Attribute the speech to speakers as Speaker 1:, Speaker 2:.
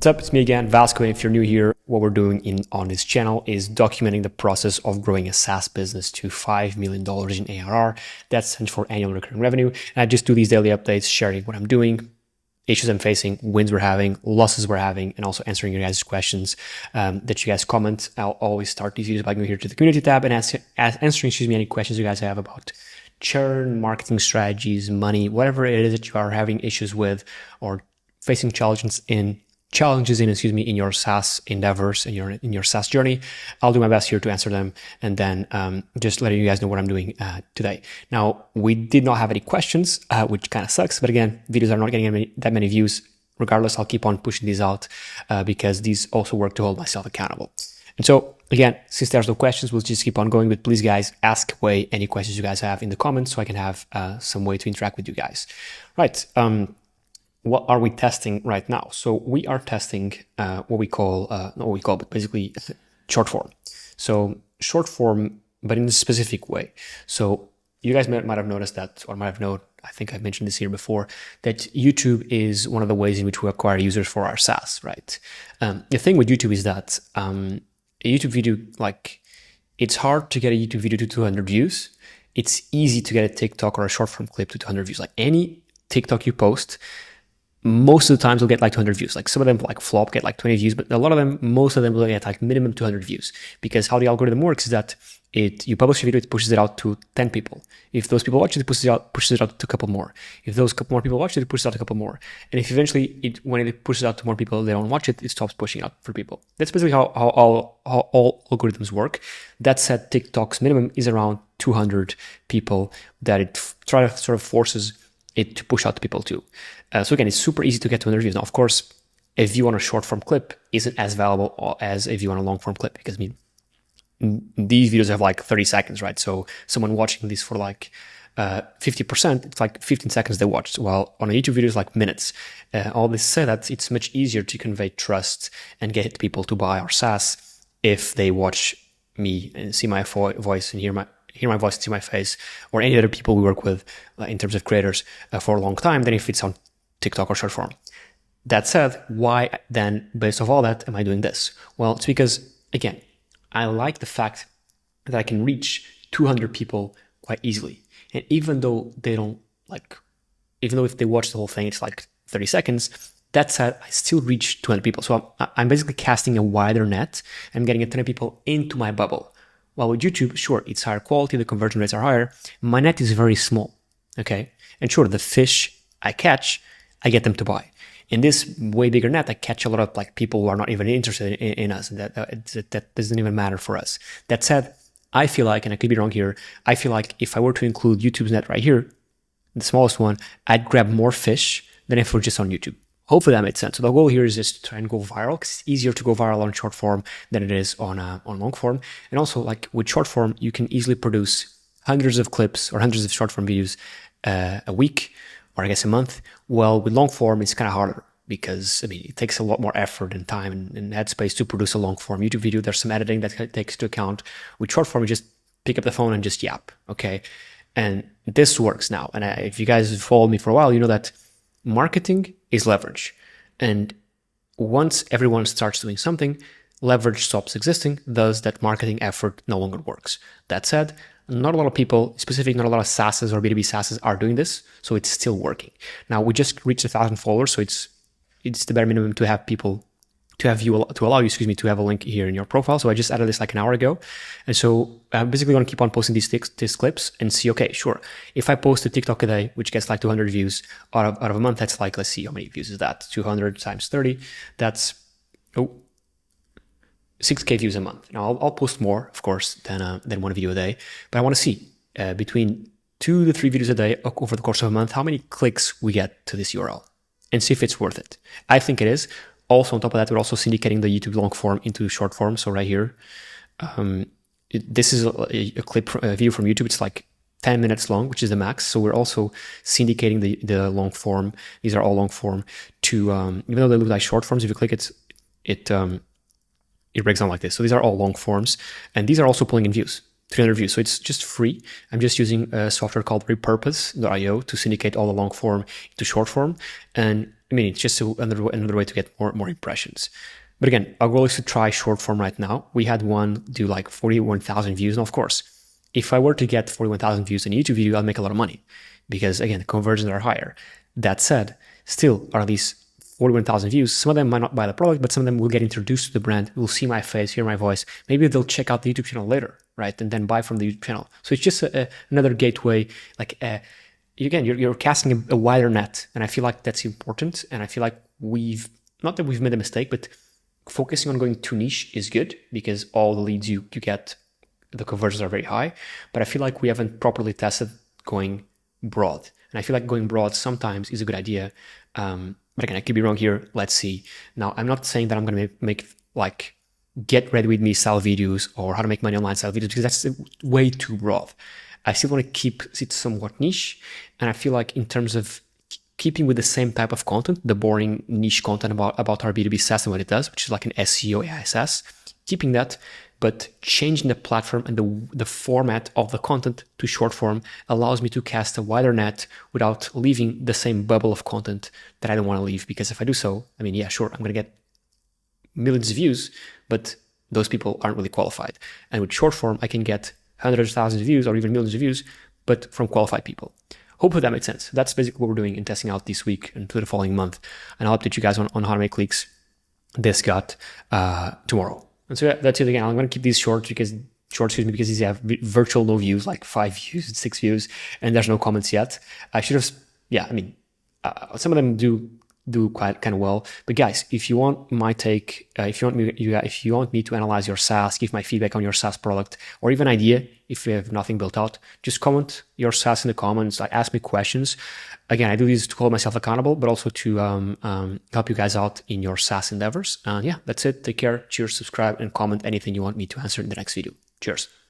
Speaker 1: What's up, it's me again, Vasco. If you're new here, what we're doing on this channel is documenting the process of growing a SaaS business to $5 million in ARR. That stands for annual recurring revenue. And I just do these daily updates, sharing what I'm doing, issues I'm facing, wins we're having, losses we're having, and also answering your guys' questions that you guys comment. I'll always start these videos by going here to the community tab and answering any questions you guys have about churn, marketing strategies, money, whatever it is that you are having issues with or facing challenges in your SaaS endeavors, in your SaaS journey. I'll do my best here to answer them, and then just letting you guys know what I'm doing today. Now, we did not have any questions, which kind of sucks, but again, videos are not getting that many views. Regardless, I'll keep on pushing these out because these also work to hold myself accountable. And so, again, since there's no questions, we'll just keep on going, but please, guys, ask away any questions you guys have in the comments so I can have some way to interact with you guys. Right. What are we testing right now? So we are testing but basically short form. So short form, but in a specific way. So you guys might have noticed that, or might have known, I think I mentioned this here before, that YouTube is one of the ways in which we acquire users for our SaaS, right? The thing with YouTube is that a YouTube video, it's hard to get a YouTube video to 200 views. It's easy to get a TikTok or a short form clip to 200 views. Like any TikTok you post, most of the times will get 200 views. Some of them flop, get 20 views, but a lot of them, most of them will get minimum 200 views, because how the algorithm works is that you publish a video, it pushes it out to 10 people. If those people watch it, it pushes it out to a couple more. If those couple more people watch it, it pushes it out to a couple more. And if eventually when it pushes out to more people, they don't watch it, it stops pushing out for people. That's basically how all algorithms work. That said, TikTok's minimum is around 200 people that it sort of forces it to push out to people too. So again, it's super easy to get 200 views. Now, of course, a view on a short form clip isn't as valuable as a view on a long form clip, because these videos have 30 seconds, right? So someone watching this for 50%, it's 15 seconds they watched, while on a YouTube video it's minutes. All this said that it's much easier to convey trust and get people to buy our SaaS if they watch me and see my voice and hear my voice and see my face, or any other people we work with in terms of creators for a long time, than if it's on TikTok or short form. That said, why then, based off all that, am I doing this? Well, it's because, again, I like the fact that I can reach 200 people quite easily. And even though if they watch the whole thing, it's 30 seconds, that said, I still reach 200 people. So I'm basically casting a wider net. I'm getting a ton of people into my bubble. While with YouTube, sure, it's higher quality, the conversion rates are higher. My net is very small, okay? And sure, the fish I catch, I get them to buy. In this way bigger net, I catch a lot of people who are not even interested in us, and that doesn't even matter for us. That said, I feel like, and I could be wrong here, I feel like if I were to include YouTube's net right here, the smallest one, I'd grab more fish than if we're just on YouTube. Hopefully that made sense. So the goal here is just to try and go viral, because it's easier to go viral on short form than it is on long form. And also, with short form, you can easily produce hundreds of clips or hundreds of short form videos a week, or I guess a month. Well, with long form, it's kind of harder, because it takes a lot more effort and time and headspace to produce a long form YouTube video. There's some editing that takes into account. With short form, you just pick up the phone and just yap, okay? And this works now. And if you guys have followed me for a while, you know that marketing is leverage. And once everyone starts doing something, leverage stops existing, thus that marketing effort no longer works. That said, not a lot of people, specifically not a lot of SaaSes or B2B SaaSes are doing this, so it's still working. Now, we just reached 1,000 followers, so it's the bare minimum to have people, to allow you to have a link here in your profile. So I just added this an hour ago. And so I'm basically going to keep on posting these clips and see, okay, sure. If I post a TikTok a day, which gets 200 views out of a month, that's let's see, how many views is that? 200 times 30, that's 6K views a month. Now I'll post more, of course, than one video a day, but I want to see between 2 to 3 videos a day over the course of a month, how many clicks we get to this URL, and see if it's worth it. I think it is. Also, on top of that, we're also syndicating the YouTube long form into short form. So right here, this is a video from YouTube. It's 10 minutes long, which is the max. So we're also syndicating the long form. These are all long form to, even though they look like short forms, if you click it breaks down like this. So these are all long forms, and these are also pulling in views. 300 views. So it's just free. I'm just using a software called repurpose.io to syndicate all the long form into short form. And I mean, it's just another way to get more impressions. But again, our goal is to try short form right now. We had one do like 41,000 views. And of course, if I were to get 41,000 views in a YouTube video, I'll make a lot of money because again, the conversions are higher. That said, still are these 41,000 views. Some of them might not buy the product, but some of them will get introduced to the brand, will see my face, hear my voice. Maybe they'll check out the YouTube channel later, right? And then buy from the YouTube channel. So it's just another gateway. Like, again, you're casting a wider net. And I feel like that's important. And I feel like not that we've made a mistake, but focusing on going too niche is good because all the leads you get, the conversions are very high. But I feel like we haven't properly tested going broad. And I feel like going broad sometimes is a good idea. But again, I could be wrong here. Let's see. Now, I'm not saying that I'm going to make like get ready with me style videos or how to make money online style videos because that's way too broad. I still want to keep it somewhat niche. And I feel like in terms of keeping with the same type of content, the boring niche content about our B2B SaaS and what it does, which is like an SEO AI SaaS, keeping that, but changing the platform and the format of the content to short form allows me to cast a wider net without leaving the same bubble of content that I don't want to leave. Because if I do so, I mean, yeah, sure, I'm going to get millions of views, but those people aren't really qualified. And with short form, I can get hundreds of thousands of views or even millions of views, but from qualified people. Hopefully that makes sense. That's basically what we're doing in testing out this week and for the following month. And I'll update you guys on how to make cliques this got tomorrow. And so yeah, that's it again. I'm going to keep these short because these have virtual no views, like 5 views and 6 views, and there's no comments yet. I should have, some of them do quite kind of well. But guys, if you want my take, if you want me to analyze your SaaS, give my feedback on your SaaS product, or even idea if you have nothing built out, just comment your SaaS in the comments. Like, ask me questions. Again, I do this to hold myself accountable, but also to help you guys out in your SaaS endeavors. Yeah, that's it. Take care. Cheers. Subscribe and comment anything you want me to answer in the next video. Cheers.